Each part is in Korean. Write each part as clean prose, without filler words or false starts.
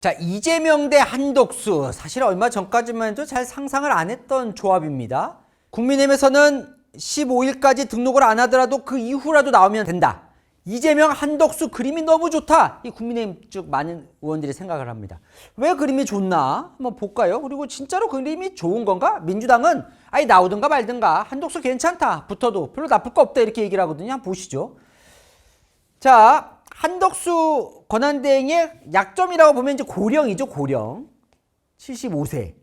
자, 이재명 대 한덕수. 사실 얼마 전까지만 해도 잘 상상을 안 했던 조합입니다. 국민의힘에서는 15일까지 등록을 안 하더라도 그 이후라도 나오면 된다. 이재명, 한덕수 그림이 너무 좋다. 이 국민의힘 쪽 많은 의원들이 생각을 합니다. 왜 그림이 좋나? 한번 볼까요? 그리고 진짜로 그림이 좋은 건가? 민주당은 아예 나오든가 말든가 한덕수 괜찮다. 붙어도 별로 나쁠 거 없다. 이렇게 얘기를 하거든요. 한번 보시죠. 자, 한덕수 권한대행의 약점이라고 보면 이제 고령이죠, 고령. 75세.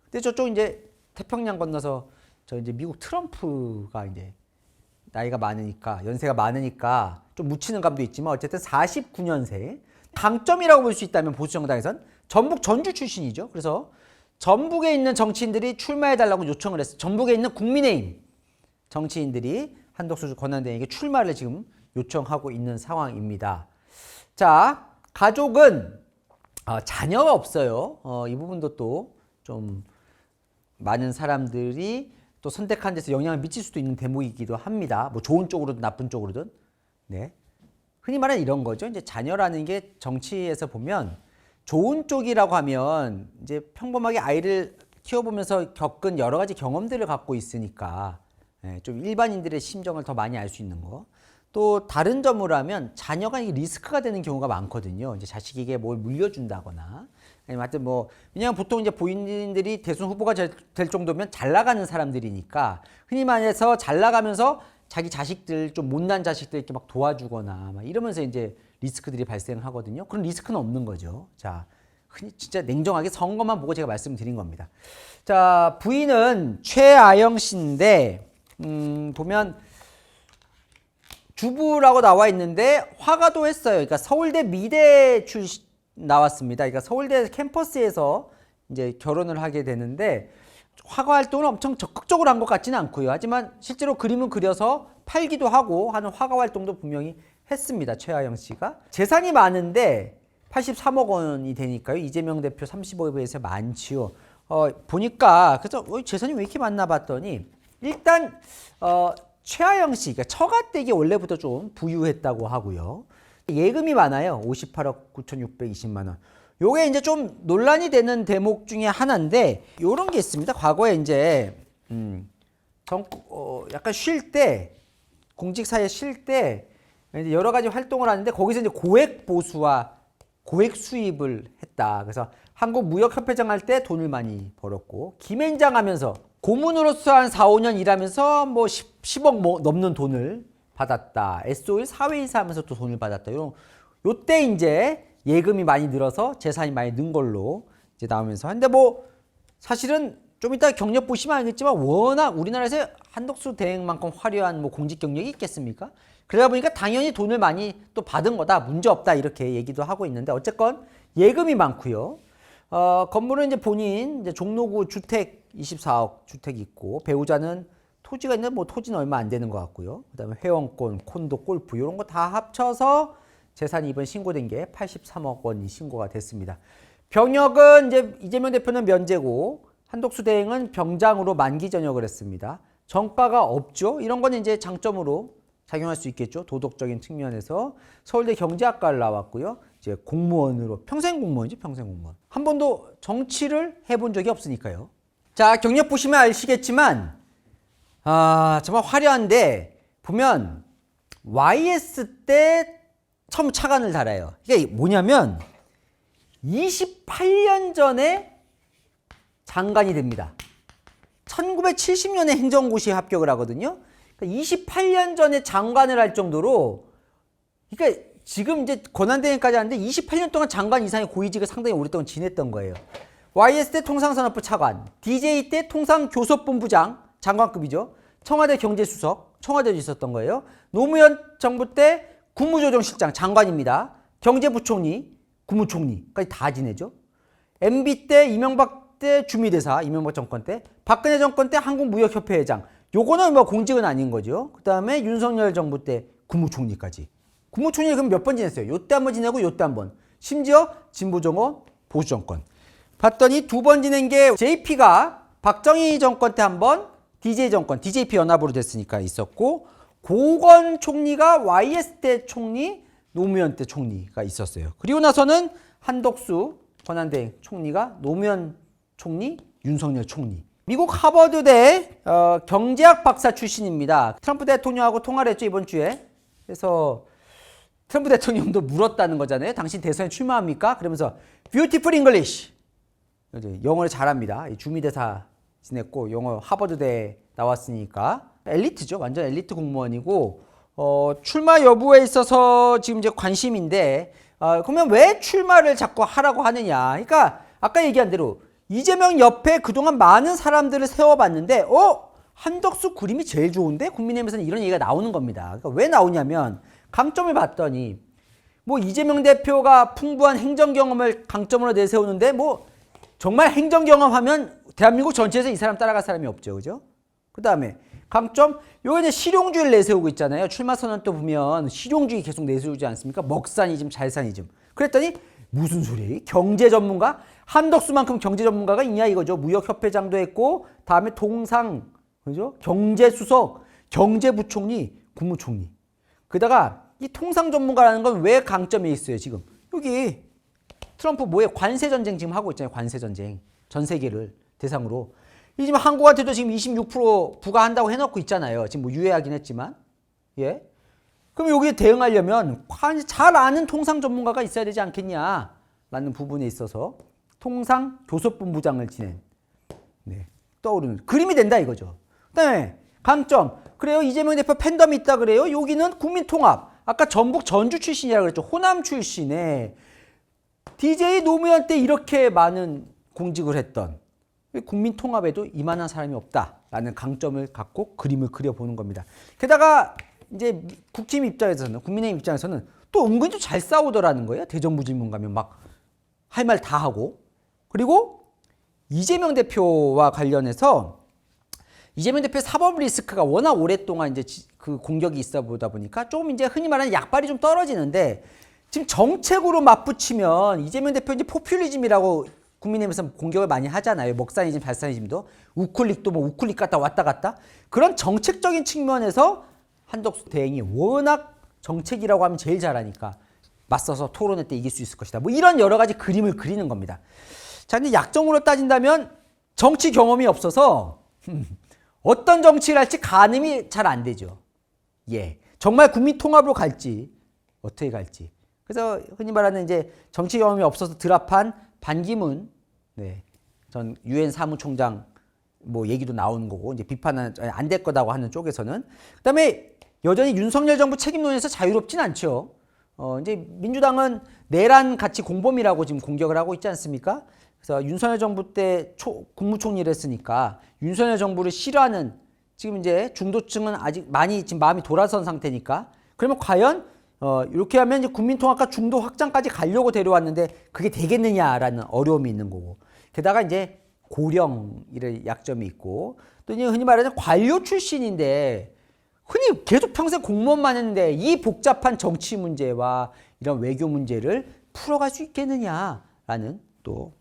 근데 저쪽 이제 태평양 건너서 저 이제 미국 트럼프가 이제 나이가 많으니까, 연세가 많으니까 좀 묻히는 감도 있지만 어쨌든 49년생. 강점이라고 볼 수 있다면 보수정당에선 전북 전주 출신이죠. 그래서 전북에 있는 정치인들이 출마해달라고 요청을 했어요. 전북에 있는 국민의힘 정치인들이 한덕수 권한대행에게 출마를 지금 요청하고 있는 상황입니다. 자, 가족은 자녀가 없어요. 이 부분도 또 좀 많은 사람들이 또 선택한 데서 영향을 미칠 수도 있는 대목이기도 합니다. 뭐 좋은 쪽으로든 나쁜 쪽으로든. 네. 흔히 말하는 이런 거죠. 이제 자녀라는 게 정치에서 보면 좋은 쪽이라고 하면 이제 평범하게 아이를 키워보면서 겪은 여러 가지 경험들을 갖고 있으니까 좀 일반인들의 심정을 더 많이 알 수 있는 거. 또 다른 점으로 하면 자녀가 리스크가 되는 경우가 많거든요. 이제 자식에게 뭘 물려준다거나. 아니면 하여튼 뭐, 왜냐면 보통 이제 본인들이 대선 후보가 될 정도면 잘 나가는 사람들이니까 흔히 말해서 잘 나가면서 자기 자식들, 좀 못난 자식들 이렇게 막 도와주거나 막 이러면서 이제 리스크들이 발생하거든요. 그런 리스크는 없는 거죠. 자, 흔히 진짜 냉정하게 선거만 보고 제가 말씀드린 겁니다. 자, 부인은 최아영 씨인데, 보면 주부라고 나와 있는데 화가도 했어요. 그러니까 서울대 미대 출신 나왔습니다. 그러니까 서울대 캠퍼스에서 이제 결혼을 하게 되는데 화가 활동을 엄청 적극적으로 한 것 같지는 않고요. 하지만 실제로 그림을 그려서 팔기도 하고 하는 화가 활동도 분명히 했습니다. 최아영 씨가. 재산이 많은데 83억 원이 되니까요. 이재명 대표 35에 비해서 많지요. 보니까 그래서 재산이 왜 이렇게 많나 봤더니 일단 최아영 씨, 그러니까 처가댁이 원래부터 좀 부유했다고 하고요. 예금이 많아요. 58억 9,620만 원. 요게 이제 좀 논란이 되는 대목 중에 하나인데 요런 게 있습니다. 과거에 이제 약간 쉴 때 공직사에 쉴 때 여러 가지 활동을 하는데 거기서 이제 고액 보수와 고액 수입을 했다. 그래서 한국무역협회장 할 때 돈을 많이 벌었고 김앤장 하면서 고문으로서 한 4, 5년 일하면서 뭐 10억 넘는 돈을 받았다. S.O.일 사회이사 하면서 또 돈을 받았다. 요때 이제 예금이 많이 늘어서 재산이 많이 는 걸로 이제 나오면서. 근데 뭐 사실은 좀 이따 경력 보시면 알겠지만 워낙 우리나라에서 한덕수 대행만큼 화려한 뭐 공직 경력이 있겠습니까? 그러다 보니까 당연히 돈을 많이 또 받은 거다. 문제 없다. 이렇게 얘기도 하고 있는데 어쨌건 예금이 많고요. 건물은 이제 본인 이제 종로구 주택 24억 주택이 있고 배우자는 토지가 있는데 뭐 토지는 얼마 안 되는 것 같고요. 그다음에 회원권, 콘도, 골프 이런 거 다 합쳐서 재산이 이번 신고된 게 83억 원이 신고가 됐습니다. 병역은 이제 이재명 대표는 면제고 한덕수 대행은 병장으로 만기 전역을 했습니다. 정가가 없죠. 이런 거는 이제 장점으로 작용할 수 있겠죠. 도덕적인 측면에서 서울대 경제학과를 나왔고요. 이제 공무원으로 평생 공무원이죠. 평생 공무원. 한 번도 정치를 해본 적이 없으니까요. 자, 경력 보시면 아시겠지만 정말 화려한데 보면 YS 때 처음 차관을 달아요. 이게 뭐냐면 28년 전에 장관이 됩니다. 1970년에 행정고시에 합격을 하거든요. 그러니까 28년 전에 장관을 할 정도로 그러니까 지금 이제 권한대행까지 하는데 28년 동안 장관 이상의 고위직을 상당히 오랫동안 지냈던 거예요. YS 때 통상산업부 차관, DJ 때 통상교섭본부장, 장관급이죠. 청와대 경제수석, 청와대에 있었던 거예요. 노무현 정부 때 국무조정실장, 장관입니다. 경제부총리, 국무총리까지 다 지내죠. MB 때, 이명박 때 주미대사, 이명박 정권 때, 박근혜 정권 때 한국무역협회회장. 요거는 뭐 공직은 아닌 거죠. 그 다음에 윤석열 정부 때 국무총리까지. 국무총리 그럼 몇 번 지냈어요? 요때 한 번 지내고 요때 한 번. 심지어 진보정권, 보수정권. 봤더니 두 번 지낸 게 JP가 박정희 정권 때 한 번, DJ 정권, DJP 연합으로 됐으니까 있었고 고건 총리가 YS 때 총리, 노무현 때 총리가 있었어요. 그리고 나서는 한덕수 권한대행 총리가 노무현 총리, 윤석열 총리. 미국 하버드대 경제학 박사 출신입니다. 트럼프 대통령하고 통화를 했죠, 이번 주에. 그래서 트럼프 대통령도 물었다는 거잖아요. 당신 대선에 출마합니까? 그러면서 Beautiful English. 영어를 잘합니다. 주미대사 지냈고 영어 하버드대 나왔으니까 엘리트죠. 완전 엘리트 공무원이고 출마 여부에 있어서 지금 이제 관심인데 그러면 왜 출마를 자꾸 하라고 하느냐. 그러니까 아까 얘기한 대로 이재명 옆에 그동안 많은 사람들을 세워봤는데 한덕수 그림이 제일 좋은데 국민의힘에서는 이런 얘기가 나오는 겁니다. 그러니까 왜 나오냐면 강점을 봤더니 뭐 이재명 대표가 풍부한 행정 경험을 강점으로 내세우는데 뭐 정말 행정 경험하면 대한민국 전체에서 이 사람 따라갈 사람이 없죠. 그죠? 그 다음에 강점, 요거 이제 실용주의를 내세우고 있잖아요. 출마 선언 또 보면 실용주의 계속 내세우지 않습니까? 먹산이즘, 잘산이즘. 그랬더니 무슨 소리? 경제 전문가? 한덕수만큼 경제 전문가가 있냐 이거죠. 무역협회장도 했고, 다음에 동상, 그죠? 경제수석, 경제부총리, 국무총리. 그다가 이 통상 전문가라는 건 왜 강점에 있어요, 지금? 여기 트럼프 뭐에 관세 전쟁 지금 하고 있잖아요. 관세 전쟁. 전 세계를 대상으로. 이 지금 한국한테도 지금 26% 부과한다고 해놓고 있잖아요. 지금 뭐 유예하긴 했지만. 예. 그럼 여기에 대응하려면 잘 아는 통상 전문가가 있어야 되지 않겠냐라는 부분에 있어서 통상 교섭본부장을 지낸 떠오르는 그림이 된다 이거죠. 그다음에 강점. 그래요. 이재명 대표 팬덤이 있다 그래요. 여기는 국민통합. 아까 전북 전주 출신이라고 그랬죠. 호남 출신에 DJ 노무현 때 이렇게 많은 공직을 했던 국민통합에도 이만한 사람이 없다라는 강점을 갖고 그림을 그려보는 겁니다. 게다가 이제 국힘 입장에서는 국민의힘 입장에서는 또 은근히 좀 잘 싸우더라는 거예요. 대정부 질문 가면 막 할 말 다 하고. 그리고 이재명 대표와 관련해서 이재명 대표의 사법 리스크가 워낙 오랫동안 이제 그 공격이 있어 보다 보니까 좀 이제 흔히 말하는 약발이 좀 떨어지는데 지금 정책으로 맞붙이면 이재명 대표 이제 포퓰리즘이라고 국민의힘에서 공격을 많이 하잖아요. 먹산이즘, 발산이즘도. 우클릭도 뭐 우클릭 갔다 왔다 갔다. 그런 정책적인 측면에서 한덕수 대행이 워낙 정책이라고 하면 제일 잘하니까 맞서서 토론회 때 이길 수 있을 것이다. 뭐 이런 여러 가지 그림을 그리는 겁니다. 자, 근데 약점으로 따진다면 정치 경험이 없어서 어떤 정치를 할지 가늠이 잘 안 되죠. 예. 정말 국민 통합으로 갈지, 어떻게 갈지. 그래서 흔히 말하는 이제 정치 경험이 없어서 드랍한 반기문 전 유엔 사무총장 뭐 얘기도 나오는 거고 이제 비판은 안 될 거다고 하는 쪽에서는 그다음에 여전히 윤석열 정부 책임론에서 자유롭진 않죠. 이제 민주당은 내란 가치 공범이라고 지금 공격을 하고 있지 않습니까? 그래서 윤석열 정부 때 국무총리를 했으니까 윤석열 정부를 싫어하는 지금 이제 중도층은 아직 많이 지금 마음이 돌아선 상태니까 그러면 과연 이렇게 하면 이제 국민통합과 중도 확장까지 가려고 데려왔는데 그게 되겠느냐라는 어려움이 있는 거고 게다가 이제 고령이라는 약점이 있고 또 이제 흔히 말하는 관료 출신인데 흔히 계속 평생 공무원만 했는데 이 복잡한 정치 문제와 이런 외교 문제를 풀어갈 수 있겠느냐라는 또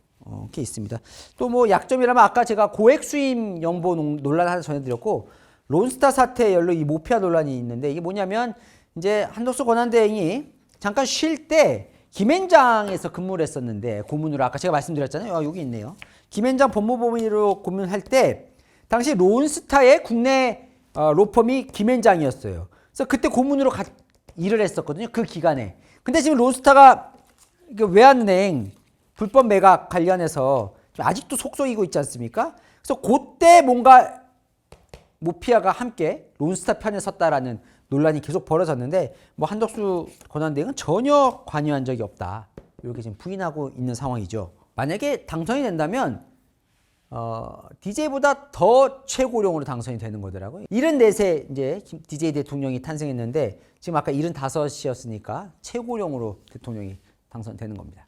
게 있습니다. 또 뭐 약점이라면 아까 제가 고액 수임 영보 논란 하나 전해드렸고 론스타 사태 연루 이 모피아 논란이 있는데 이게 뭐냐면 이제 한덕수 권한대행이 잠깐 쉴 때 김앤장에서 근무를 했었는데 고문으로 아까 제가 말씀드렸잖아요. 여기 있네요. 김앤장 법무법인으로 고문할 때 당시 론스타의 국내 로펌이 김앤장이었어요. 그래서 그때 고문으로 일을 했었거든요. 그 기간에. 근데 지금 론스타가 외환은행 불법 매각 관련해서 아직도 속속이고 있지 않습니까? 그래서 그때 뭔가 모피아가 함께 론스타 편에 섰다라는 논란이 계속 벌어졌는데 뭐 한덕수 권한대행은 전혀 관여한 적이 없다. 이렇게 지금 부인하고 있는 상황이죠. 만약에 당선이 된다면 DJ보다 더 최고령으로 당선이 되는 거더라고요. 74세 이제 DJ 대통령이 탄생했는데 지금 아까 75이었으니까 최고령으로 대통령이 당선되는 겁니다.